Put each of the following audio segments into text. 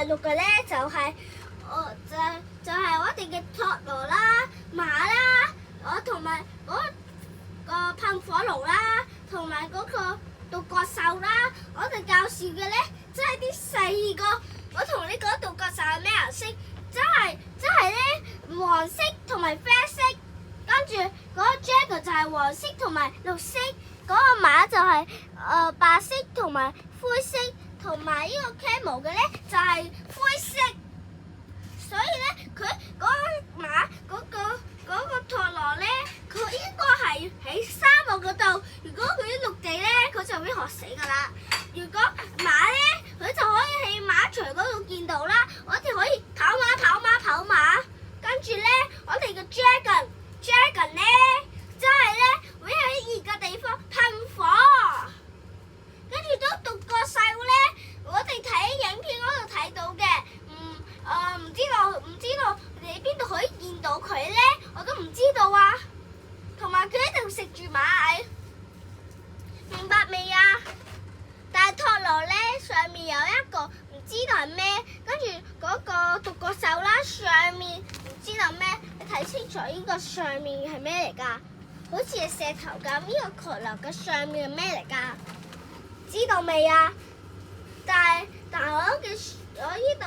錄嘅咧就係我哋嘅托羅啦、馬啦，同埋嗰個噴火龍啦，同埋嗰個獨角獸啦。我哋介紹嘅咧，即係啲細個。我同你講獨角獸係咩顏色？即係咧黃色同埋啡色，跟住嗰個 Jaguar 就係黃色同埋綠色，嗰個馬就係白色同埋灰色，同埋呢個 Camel 嘅咧就係灰色。所以咧，佢嗰個馬嗰個托羅咧，佢應該係喺沙漠嗰度。如果佢喺陸地咧，佢就會學死㗎啦。如果馬咧，佢就可以喺馬場嗰度見到啦。我哋可以跑馬，跟住咧，我哋嘅 Dragon 咧，即係咧會喺熱嘅地方噴火。跟住都獨角獸咧，我哋睇影片嗰度睇到嘅。唔知道你喺邊度可以見到佢咧？我都唔知道啊。同埋佢一定食住螞蟻，明白未啊？但係托羅咧上面有一個唔知道係咩，跟住嗰個獨角獸啦上面唔知道咩，你睇清楚呢個上面係咩嚟㗎？好似係石頭咁，呢個托羅嘅上面係咩嚟㗎？知道未啊？但係我呢度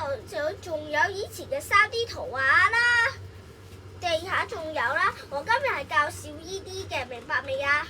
仲有以前嘅3D 圖畫啦，地下仲有啦。我今日係教少呢啲嘅，明白未啊？